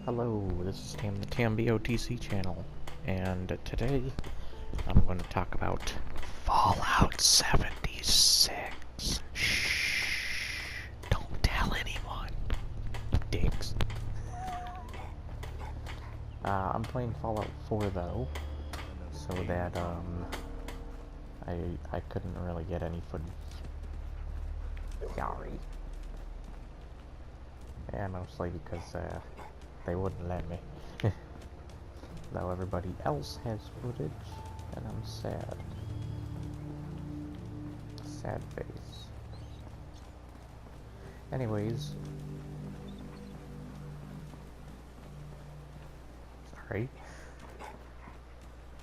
Hello, this is Tam, the TamBoTC channel, and today I'm going to talk about Fallout 76. Shh, don't tell anyone. Dicks. I'm playing Fallout 4 though, so that I couldn't really get any footage. Sorry. Yeah, mostly because they wouldn't let me. Though everybody else has footage, and I'm sad. Sad face. Anyways. Sorry.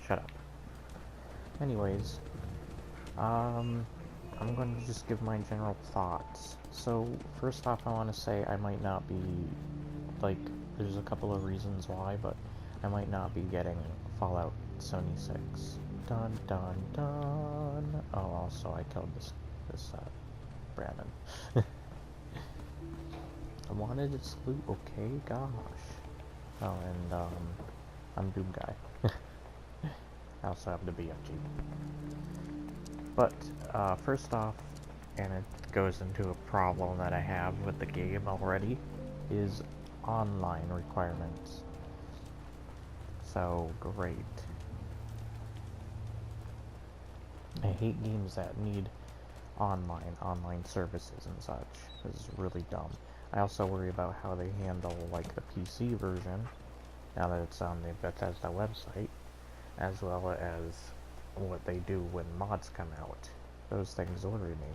Shut up. Anyways. I'm going to just give my general thoughts. So, first off, I want to say I might not be, like, there's a couple of reasons why, but I might not be getting Fallout 76. Dun dun dun. Oh, also I killed this Brandon. I wanted its loot, okay, gosh. Oh, and I'm Doom Guy. I also have the BFG. But first off, and it goes into a problem that I have with the game already, is online requirements. So, great. I hate games that need online services and such. This is really dumb. I also worry about how they handle, like, the PC version, now that it's on the Bethesda website, as well as what they do when mods come out. Those things worry me.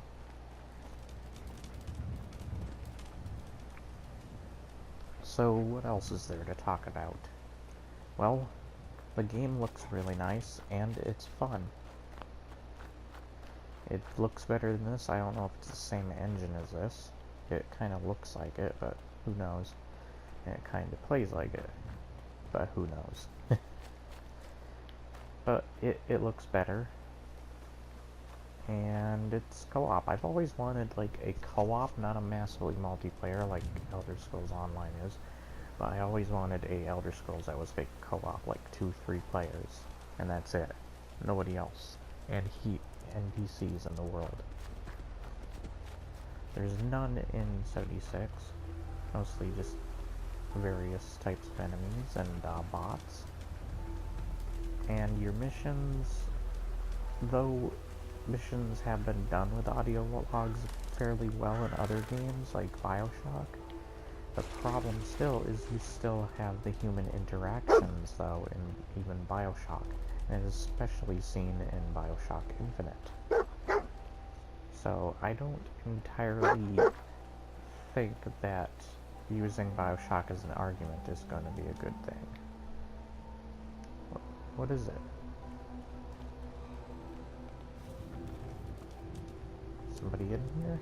So, what else is there to talk about? Well, the game looks really nice, and it's fun. It looks better than this. I don't know if it's the same engine as this. It kind of looks like it, but who knows? And it kind of plays like it, but who knows? But it looks better. And it's co-op. I've always wanted, like, a co-op, not a massively multiplayer like Elder Scrolls Online is. But I always wanted a Elder Scrolls that was a co-op, like 2-3 players. And that's it. Nobody else. And NPCs in the world. There's none in 76. Mostly just various types of enemies and bots. And your missions, though missions have been done with audio logs fairly well in other games like BioShock, the problem still is you still have the human interactions though in even BioShock, and it is especially seen in BioShock Infinite. So I don't entirely think that using BioShock as an argument is going to be a good thing. What is it? Somebody in here?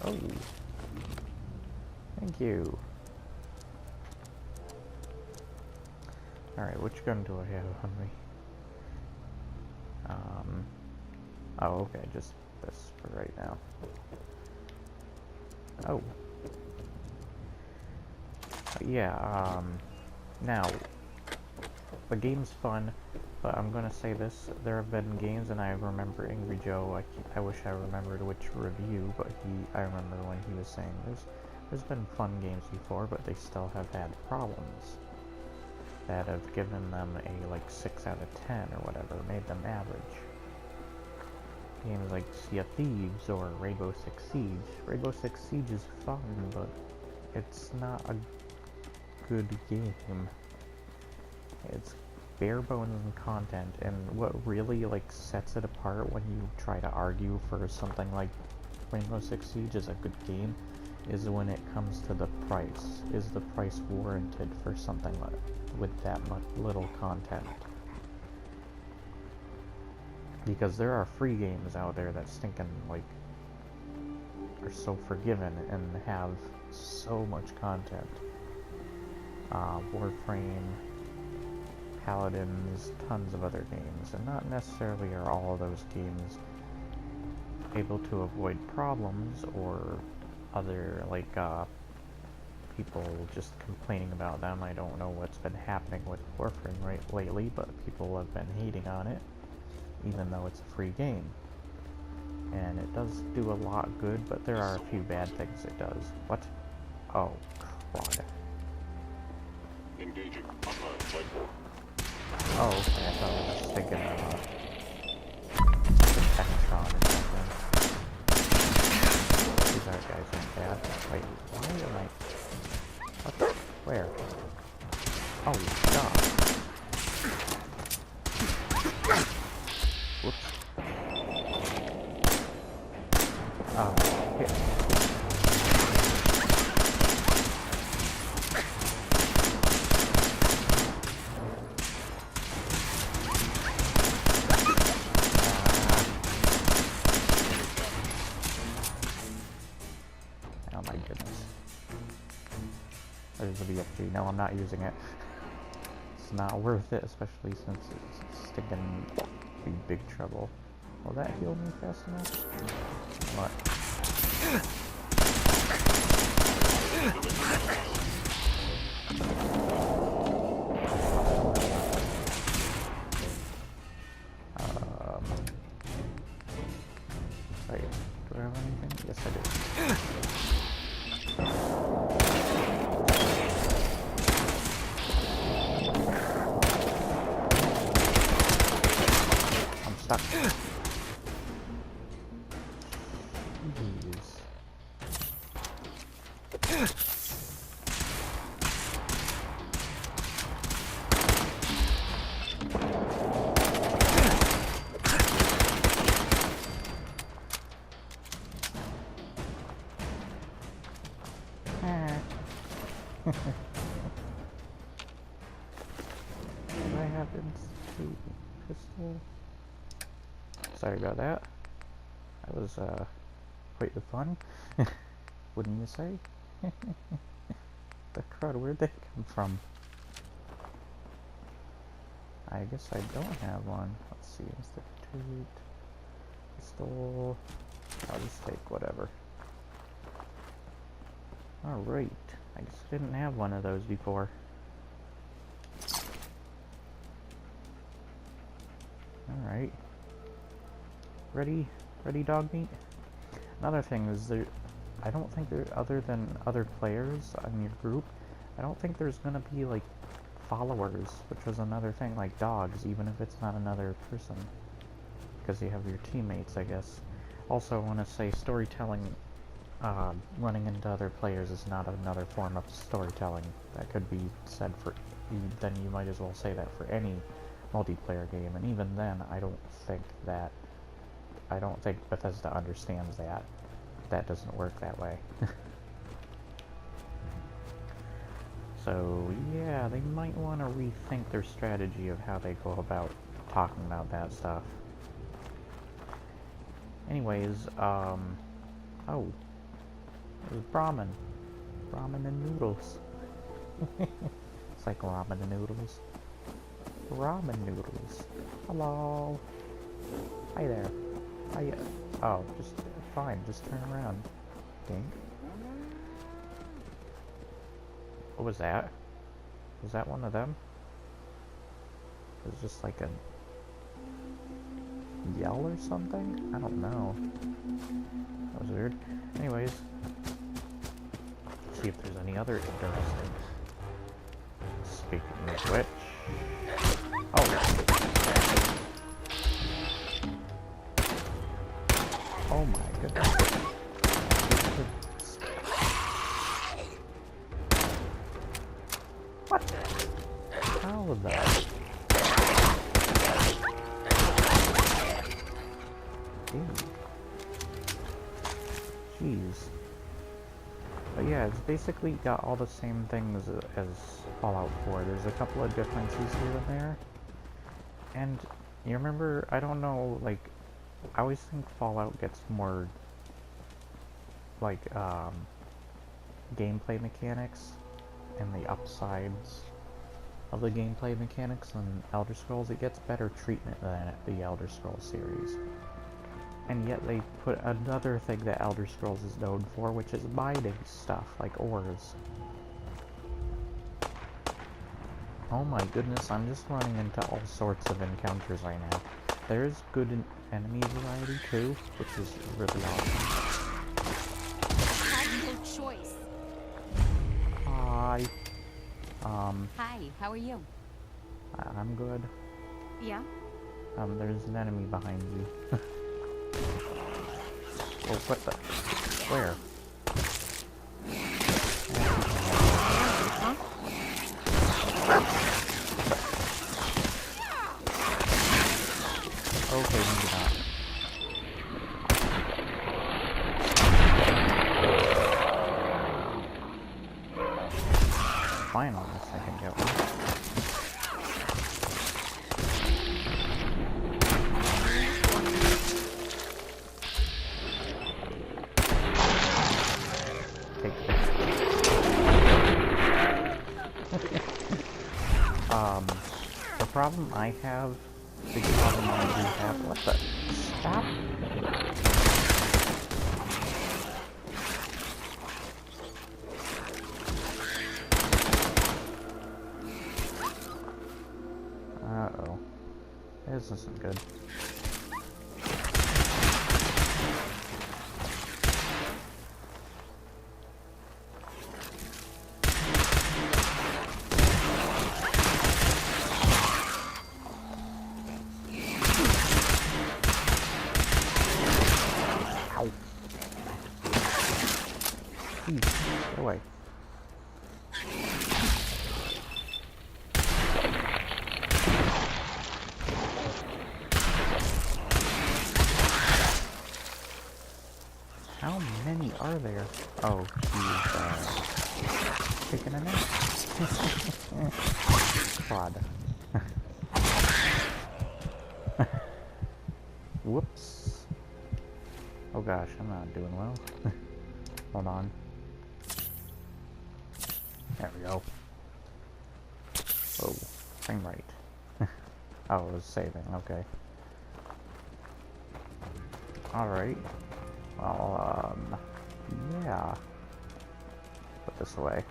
Oh. Thank you. Alright, which gun do I have on me? Oh, okay, just this for right now. Oh. Yeah, now, the game's fun, but I'm gonna say this, there have been games, and I remember Angry Joe, I wish I remembered which review, but I remember when he was saying there's been fun games before, but they still have had problems that have given them a, like, 6 out of 10 or whatever, made them average. Games like Sea of Thieves or Rainbow Six Siege. Rainbow Six Siege is fun, but it's not a good game. It's bare bones content, and what really, like, sets it apart when you try to argue for something like Rainbow Six Siege is a good game is when it comes to the price. Is the price warranted for something with that much little content? Because there are free games out there that stinking, like, are so forgiven and have so much content. Warframe, Paladins, tons of other games, and not necessarily are all of those games able to avoid problems or other, like, people just complaining about them. I don't know what's been happening with Warframe lately, but people have been hating on it, even though it's a free game. And it does do a lot good, but there are a few bad things it does. What? Oh, crud. Engaging online flight board. Oh, okay, I thought I was thinking of Tectron or something. These are guys aren't bad. Wait, why am I... What the... Where? Oh, stop. Whoops. Oh, here. Oh my goodness. There's the BFG. No, I'm not using it. It's not worth it, especially since it's sticking in big trouble. Will that heal me fast enough? What? Wait, do I have anything? Yes, I do. I'm stuck. Jeez. What happens to pistol? Sorry about that. That was quite the fun. Wouldn't you say? The crud, where'd they come from? I guess I don't have one. Let's see, institute, pistol. I'll just take whatever. Alright, I guess I didn't have one of those before. Alright. Ready dog meat? Another thing is I don't think there, other than other players in your group, I don't think there's gonna be like followers, which was another thing, like dogs, even if it's not another person. Because you have your teammates, I guess. Also, I want to say storytelling, running into other players is not another form of storytelling. That could be said for, then you might as well say that for any multiplayer game, and even then, I don't think Bethesda understands that. That doesn't work that way. So, yeah, they might want to rethink their strategy of how they go about talking about that stuff. Anyways, oh, it was ramen. Ramen and noodles. It's like ramen and noodles. Ramen noodles. Hello. Hi there. Hiya. Oh, just fine. Just turn around. Dink. What was that? Was that one of them? It was just like a yell or something? I don't know. That was weird. Anyways, let's see if there's any other interesting. Speaking of which, oh my goodness. What? How was that? Jeez. But yeah, it's basically got all the same things as Fallout 4. There's a couple of differences here and there. And you remember, I don't know, like, I always think Fallout gets more, like, gameplay mechanics and the upsides of the gameplay mechanics than Elder Scrolls. It gets better treatment than the Elder Scrolls series. And yet they put another thing that Elder Scrolls is known for, which is mining stuff, like ores. Oh my goodness, I'm just running into all sorts of encounters right now. There's good enemy variety too, which is really awesome. I have no choice. Hi. Hi, how are you? I'm good. Yeah? There's an enemy behind you. Oh, what the? Where? Huh? Okay, maybe not. Finally, I can get one. Take this. The problem I have, big problem I do have, what the? Stop! Uh-oh. This isn't good. Ow. Please, get away. How many are there? Oh, she's, taking a nap. Quad. Whoops. Oh gosh, I'm not doing well. Hold on. There we go. Oh, frame rate. Oh, it was saving, okay. Alright. Well, yeah. Put this away.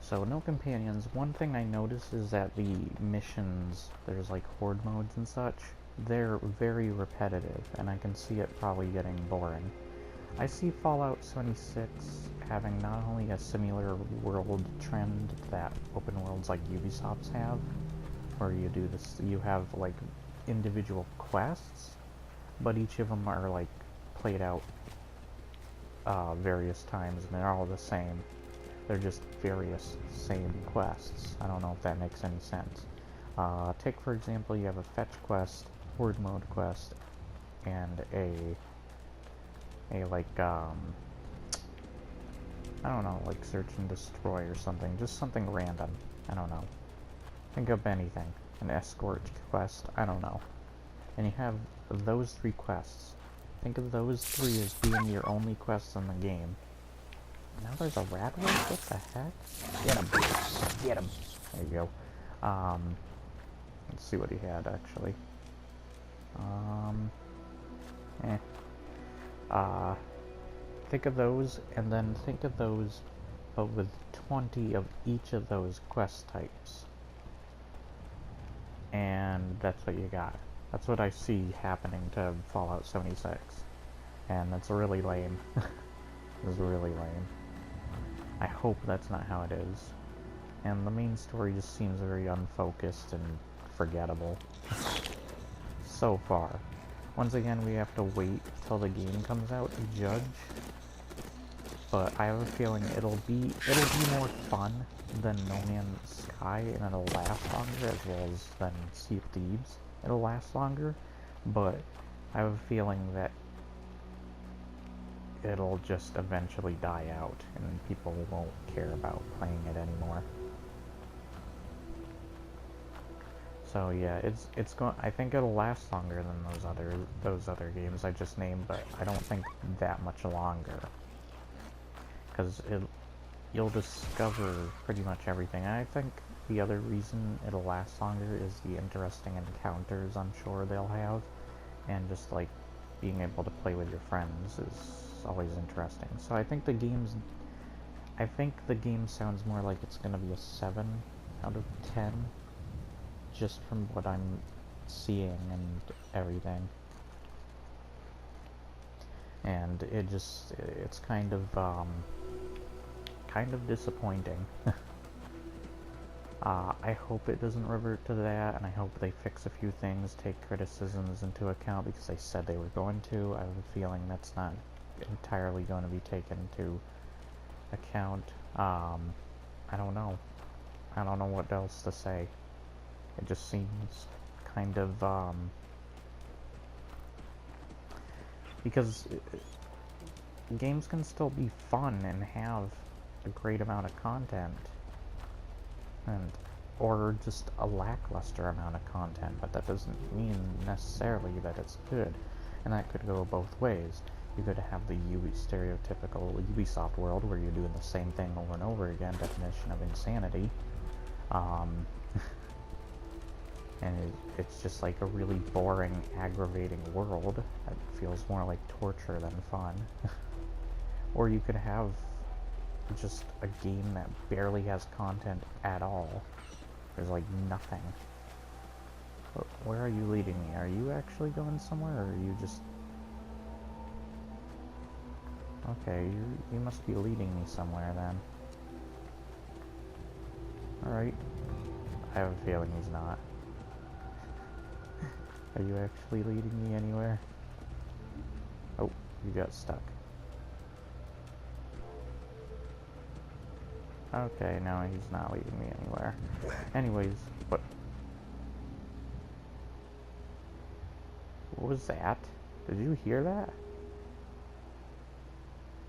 So, no companions. One thing I noticed is that the missions, there's like horde modes and such, they're very repetitive, and I can see it probably getting boring. I see Fallout 76 having not only a similar world trend that open worlds like Ubisoft's have, where you do this, you have like individual quests, but each of them are like played out various times, and they're all the same. They're just various same quests. I don't know if that makes any sense. Take for example, you have a fetch quest, horde mode quest, and a like I don't know, like search and destroy or something. Just something random. I don't know. Think of anything. An escort quest. I don't know. And you have those three quests. Think of those three as being your only quests in the game. Now there's a rat wolf? What the heck? Get him! Get him! There you go. Let's see what he had, actually. Think of those, and then think of those, but with 20 of each of those quest types. And that's what you got. That's what I see happening to Fallout 76. And that's really lame. It's really lame. I hope that's not how it is. And the main story just seems very unfocused and forgettable. So far. Once again, we have to wait till the game comes out to judge. But I have a feeling it'll be more fun than No Man's Sky, and it'll last longer, as well as than Sea of Thieves. It'll last longer, but I have a feeling that it'll just eventually die out, and people won't care about playing it anymore. So yeah, it's going. I think it'll last longer than those other games I just named, but I don't think that much longer. Because you'll discover pretty much everything. And I think the other reason it'll last longer is the interesting encounters I'm sure they'll have, and just like being able to play with your friends is always interesting. So I think the game sounds more like it's gonna be a 7 out of 10, just from what I'm seeing and everything. And it's kind of disappointing. I hope it doesn't revert to that, and I hope they fix a few things, take criticisms into account, because they said they were going to. I have a feeling that's not entirely going to be taken into account. I don't know. I don't know what else to say. It just seems kind of, because games can still be fun and have a great amount of content, or just a lackluster amount of content, but that doesn't mean necessarily that it's good, and that could go both ways. You could have the stereotypical Ubisoft world where you're doing the same thing over and over again, definition of insanity, and it's just like a really boring, aggravating world that feels more like torture than fun. Or you could have just a game that barely has content at all. There's like nothing. But where are you leading me? Are you actually going somewhere, or are you just... Okay, you must be leading me somewhere then. Alright. I have a feeling he's not. Are you actually leading me anywhere? Oh, you got stuck. Okay, no, he's not leading me anywhere. Anyways, what was that? Did you hear that?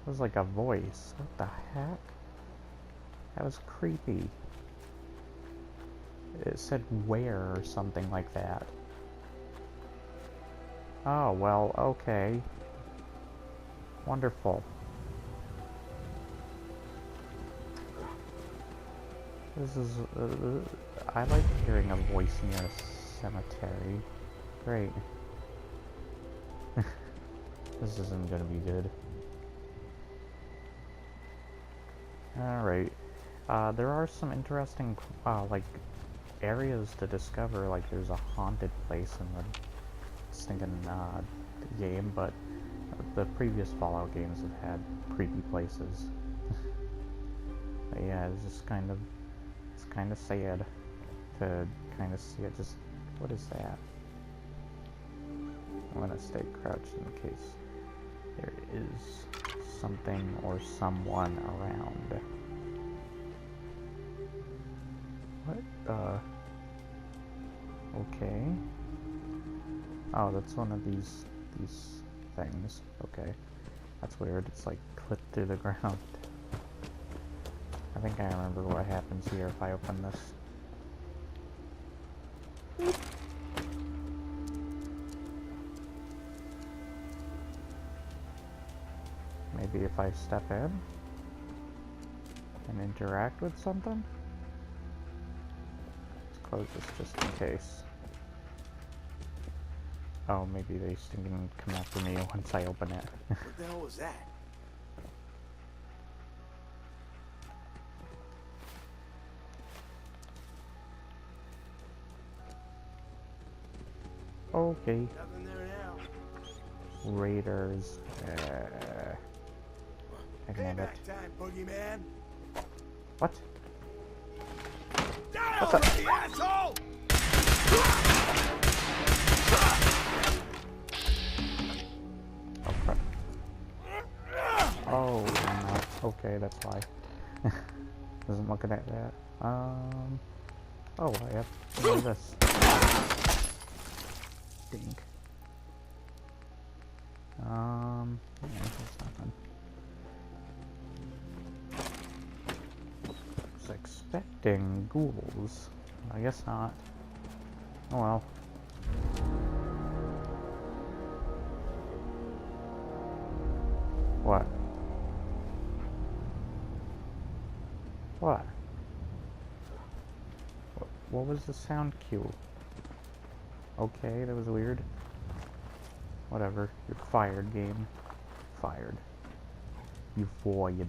It was like a voice. What the heck? That was creepy. It said where or something like that. Oh, well, okay. Wonderful. This is, I like hearing a voice near a cemetery. Great. This isn't gonna be good. Alright. There are some interesting, like, areas to discover. Like, there's a haunted place in the stinking, game, but the previous Fallout games have had creepy places. But yeah, it's just kind of sad to kind of see it. Just, what is that? I'm gonna stay crouched in case there is something or someone around. What? Okay. Oh, that's one of these things. Okay. That's weird. It's like clipped through the ground. I think I remember what happens here if I open this. Maybe if I step in and interact with something? Let's close this just in case. Oh, maybe they can come after me once I open it. What the hell was that? Okay. Nothing there now. Raiders. Ignore it. Payback time, boogeyman. What? Down What the- with the asshole! Oh crap. Oh no. Okay, that's why. Wasn't looking at that. Oh, I have to do this. Dink. Yeah, that's nothing. Was expecting ghouls. I guess not. Oh well. What? What? What was the sound cue? Okay, that was weird. Whatever. You're fired, game. Fired. You void.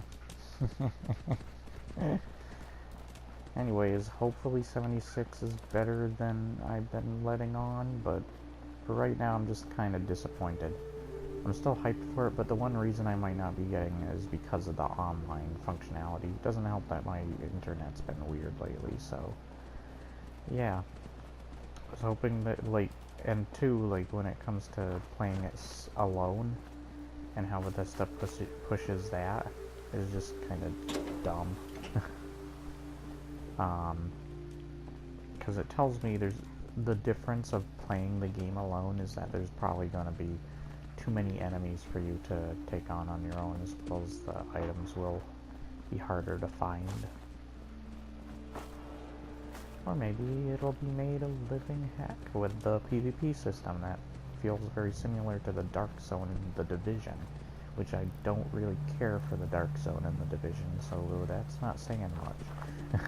Anyways, hopefully 76 is better than I've been letting on, but for right now I'm just kind of disappointed. I'm still hyped for it, but the one reason I might not be getting it is because of the online functionality. It doesn't help that my internet's been weird lately, so yeah. I was hoping that, like, and two, like, when it comes to playing it alone, and how Bethesda pushes that, is just kind of dumb. Because it tells me there's the difference of playing the game alone is that there's probably going to be too many enemies for you to take on your own, as well as the items will be harder to find. Or maybe it'll be made a living heck with the PvP system that feels very similar to the Dark Zone in the Division, which I don't really care for the Dark Zone in the Division, so that's not saying much.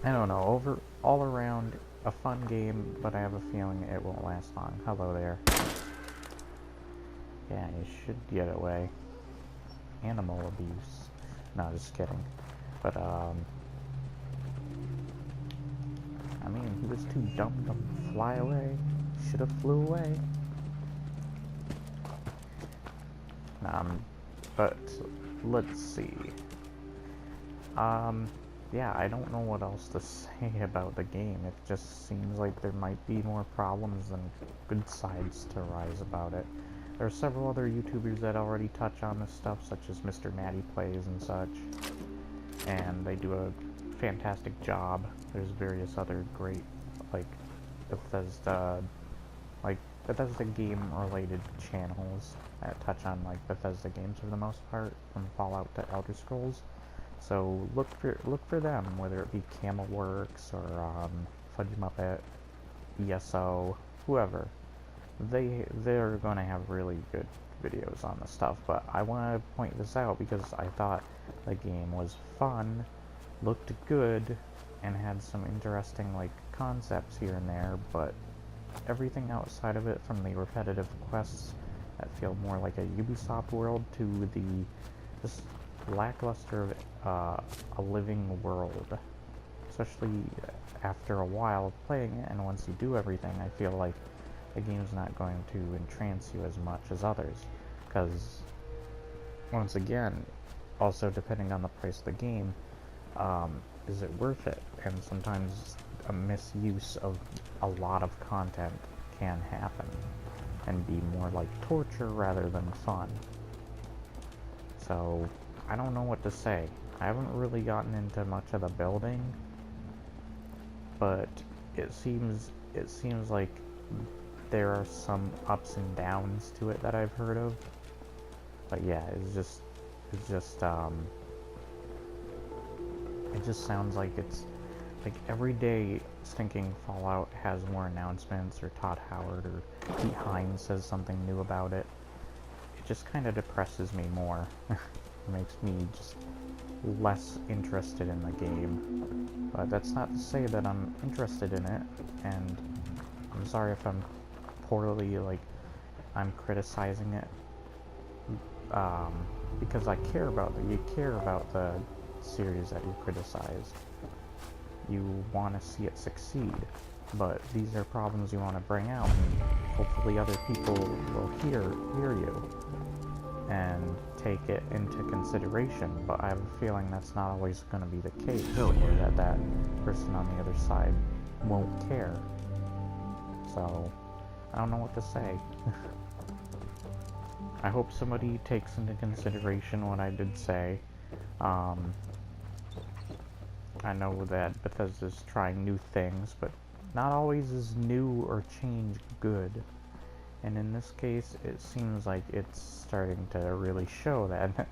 I don't know, all around a fun game, but I have a feeling it won't last long. Hello there. Yeah, you should get away. Animal abuse. No, just kidding. But, I mean, he was too dumb to fly away. Should have flew away. But, let's see. Yeah, I don't know what else to say about the game. It just seems like there might be more problems than good sides to rise about it. There are several other YouTubers that already touch on this stuff, such as Mr. Matty Plays and such, and they do a fantastic job. There's various other great, like, Bethesda game-related channels that touch on, like, Bethesda games for the most part, from Fallout to Elder Scrolls. So look for them, whether it be Camelworks or Fudge Muppet, ESO, whoever. They're going to have really good videos on this stuff. But I want to point this out because I thought the game was fun, looked good, and had some interesting, like, concepts here and there. But everything outside of it, from the repetitive quests that feel more like a Ubisoft world to the just lackluster of a living world, especially after a while of playing it, and once you do everything, I feel like the game's not going to entrance you as much as others, because once again, also depending on the price of the game, is it worth it? And sometimes a misuse of a lot of content can happen and be more like torture rather than fun. So I don't know what to say. I haven't really gotten into much of the building, but it seems like there are some ups and downs to it that I've heard of. But yeah, it just sounds like it's like every day stinking Fallout has more announcements, or Todd Howard or Pete Hines says something new about it. It just kind of depresses me more. It makes me just less interested in the game. But that's not to say that I'm interested in it, and I'm sorry if I'm poorly, like, I'm criticizing it, because I care about it. You care about the series that you criticize. You want to see it succeed, but these are problems you want to bring out, and hopefully other people will hear you and take it into consideration. But I have a feeling that's not always going to be the case, or that person on the other side won't care. So I don't know what to say. I hope somebody takes into consideration what I did say. I know that Bethesda's trying new things, but not always is new or change good. And in this case, it seems like it's starting to really show that,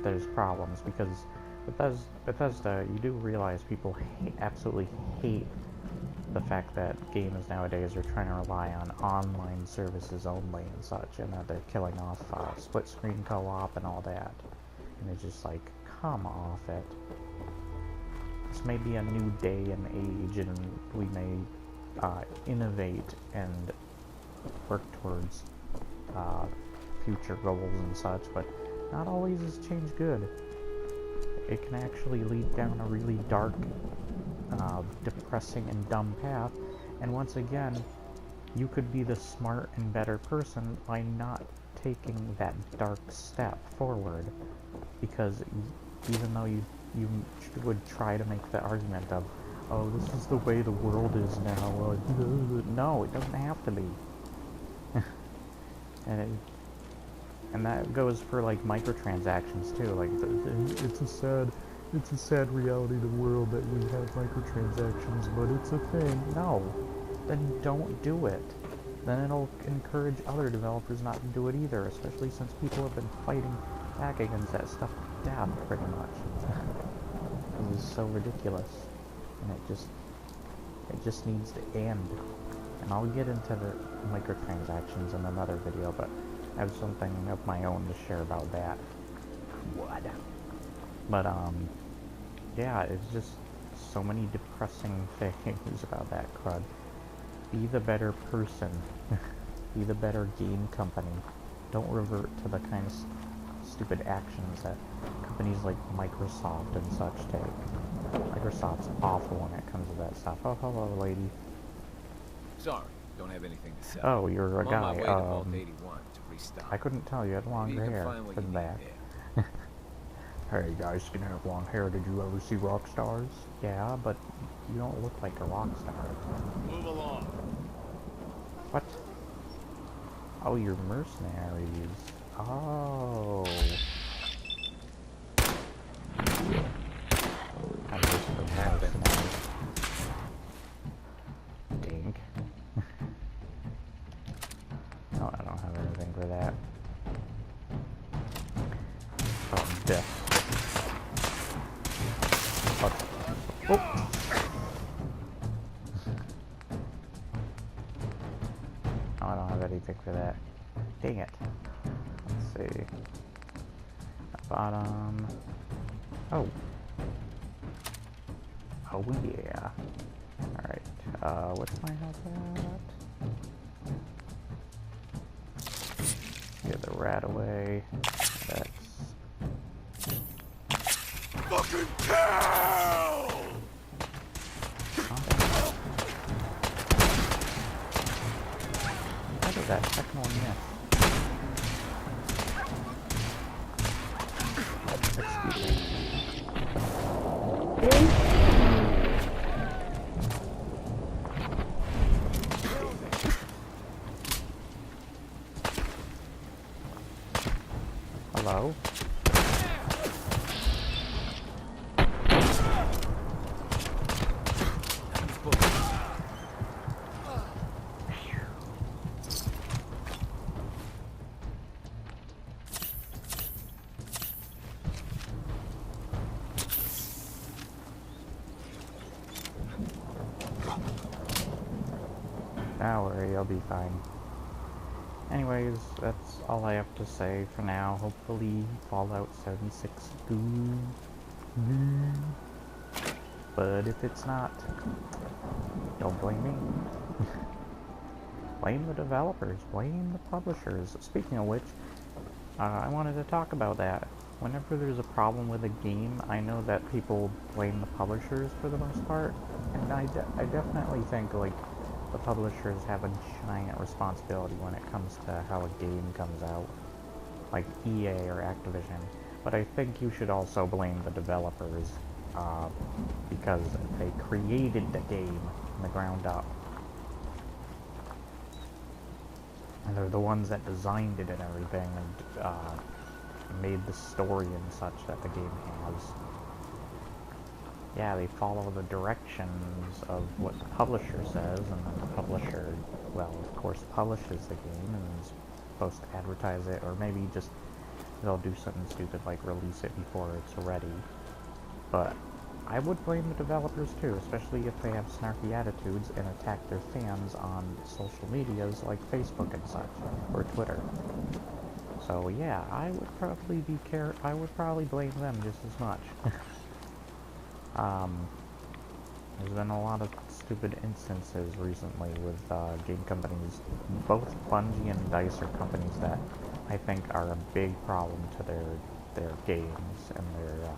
there's problems, because Bethesda, you do realize people absolutely hate the fact that games nowadays are trying to rely on online services only and such, and that they're killing off split-screen co-op and all that. And it's just like, come off it. This may be a new day and age, and we may innovate and work towards future goals and such, but not always is change good. It can actually lead down a really dark, depressing and dumb path, and once again, you could be the smart and better person by not taking that dark step forward, because even though you would try to make the argument of, oh, this is the way the world is now, no, it doesn't have to be. And that goes for like microtransactions too. Like it's a sad reality of the world that we have microtransactions, but it's a thing. No, then don't do it. Then it'll encourage other developers not to do it either, especially since people have been fighting back against that stuff to death, pretty much. This is so ridiculous, and it just needs to end. And I'll get into the microtransactions in another video, but I have something of my own to share about that. What? But yeah, it's just so many depressing things about that crud. Be the better person. Be the better game company. Don't revert to the kind of stupid actions that companies like Microsoft and such take. Microsoft's awful when it comes to that stuff. Oh, hello, lady. Sorry, don't have anything to sell. Oh, you're a I'm on my guy. way to Vault 81 to restock. I couldn't tell you had longer hair than that. Hey, guys can have long hair. Did you ever see rock stars? Yeah, but you don't look like a rock star. Move along. What? Oh, you're mercenaries. Oh. I just for mercenaries. Dink. No, I don't have anything for that. Oh, death. What? Oh! Oh, I don't have anything for that. Dang it. Let's see. Bottom. Oh. Oh yeah. Alright. What's my health at? Get the rat away. That's... Fucking cow! How did that second one miss? Excuse me. Hello? Don't worry, I'll be fine. Anyways, that's all I have to say for now. Hopefully, Fallout 76 is good. But if it's not, don't blame me. Blame the developers, blame the publishers. Speaking of which, I wanted to talk about that. Whenever there's a problem with a game, I know that people blame the publishers for the most part, and I definitely think, like, the publishers have a giant responsibility when it comes to how a game comes out, like EA or Activision. But I think you should also blame the developers, because they created the game from the ground up. And they're the ones that designed it and everything, and made the story and such that the game has. Yeah, they follow the directions of what the publisher says, and then the publisher, well, of course, publishes the game and is supposed to advertise it, or maybe just they'll do something stupid like release it before it's ready. But I would blame the developers too, especially if they have snarky attitudes and attack their fans on social medias like Facebook and such, or Twitter. So yeah, I would probably blame them just as much. There's been a lot of stupid instances recently with game companies. Both Bungie and DICE are companies that I think are a big problem to their games and their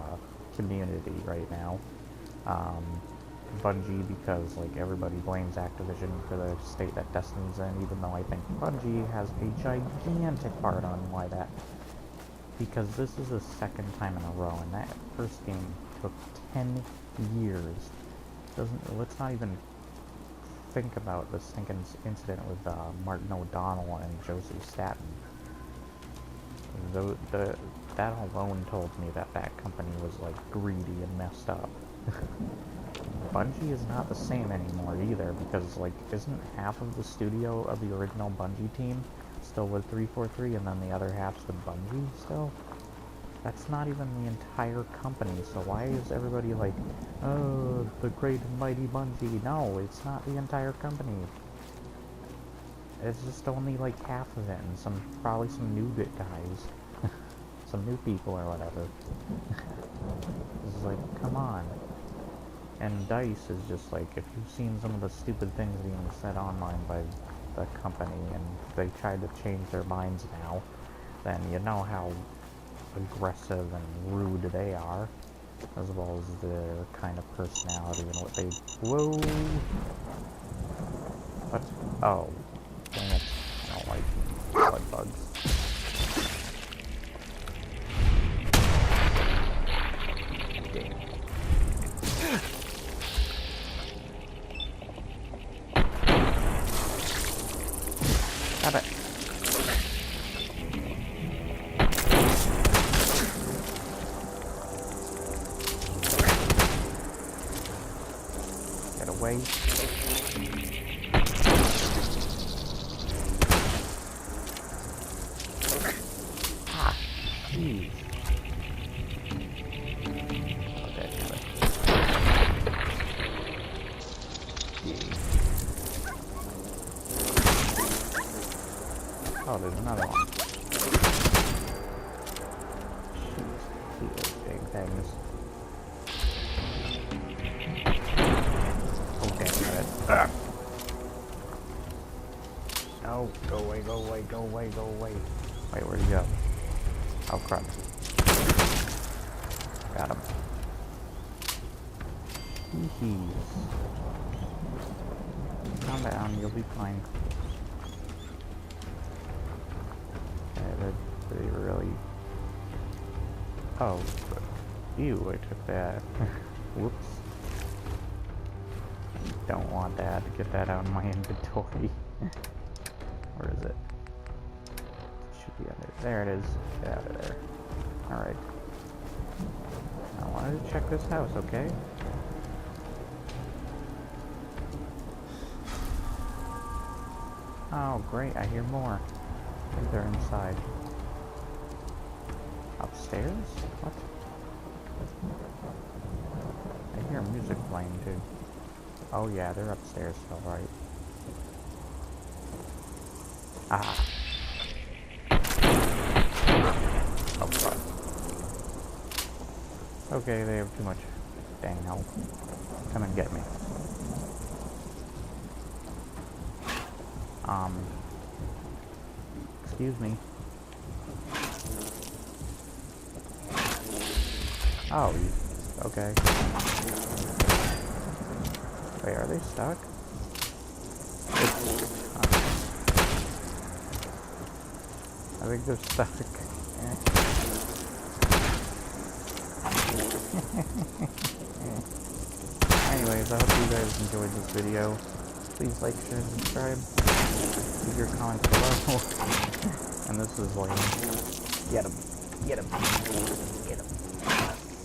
community right now. Bungie because like everybody blames Activision for the state that Destiny's in, even though I think Bungie has a gigantic part on why that. Because this is the second time in a row, and that first game took 10 years. Let's not even think about the second incident with Martin O'Donnell and Josie Staten. That alone told me that that company was like greedy and messed up. Bungie is not the same anymore either, because like isn't half of the studio of the original Bungie team still with 343 and then the other half's with Bungie still? That's not even the entire company, so why is everybody like, oh, the great and mighty Bungie? No, it's not the entire company. It's just only like half of it, and probably some new good guys. Some new people or whatever. It's like, come on. And DICE is just like, if you've seen some of the stupid things being said online by the company, and they tried to change their minds now, then you know how aggressive and rude they are, as well as their kind of personality and what they... Whoa! What? Oh. Dang it. I don't like blood bugs. Dang. Got it. Get away. Ah, jeez. Okay, got it. Oh, there's another one. Jeez, these big things. Okay, got it. Ah. No, go away, go away, go away, go away. Wait, where'd he go? Oh, crap. Got him. Hee. Calm down, you'll be fine. They really... Oh, ew, I took that. Whoops. Don't want that. Get that out of my inventory. Where is it? It should be under... There it is. Get out of there. Alright. I wanted to check this house, okay? Oh, great, I hear more. Maybe they're inside. Upstairs? What? I hear music playing too. Oh yeah, they're upstairs still, right? Ah. Oh fuck. Okay, they have too much. Dang hell. Come and get me. Excuse me. Oh, okay. Wait, are they stuck? I think they're stuck. Anyways, I hope you guys enjoyed this video. Please like, share, and subscribe. Leave your comments below. And this is like, get him, get him, get him, get him,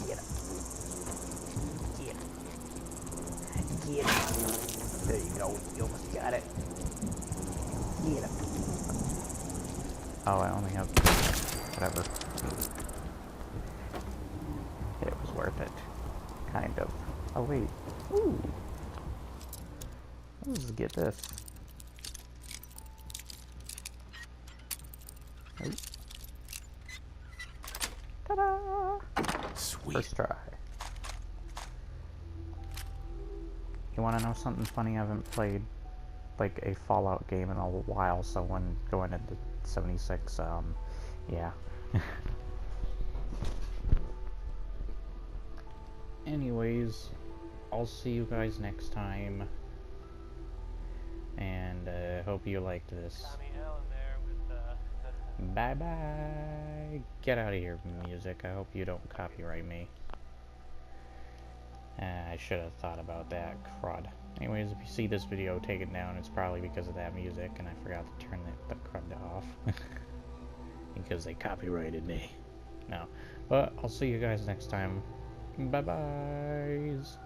get him, get him. There you go, you almost got it. Get him. Oh, I only have, whatever. It was worth it. Kind of. Oh wait. Ooh. Let's get this. Oh. Ta-da! Sweet. First try. You want to know something funny? I haven't played like a Fallout game in a while, so when going into 76, yeah. Anyways, I'll see you guys next time, and hope you liked this. Bye bye. Get out of here, music. I hope you don't copyright me. I should have thought about that, crud. Anyways, if you see this video, take it down. It's probably because of that music, and I forgot to turn the crud off. Because they copyrighted me. No. But I'll see you guys next time. Bye-byes.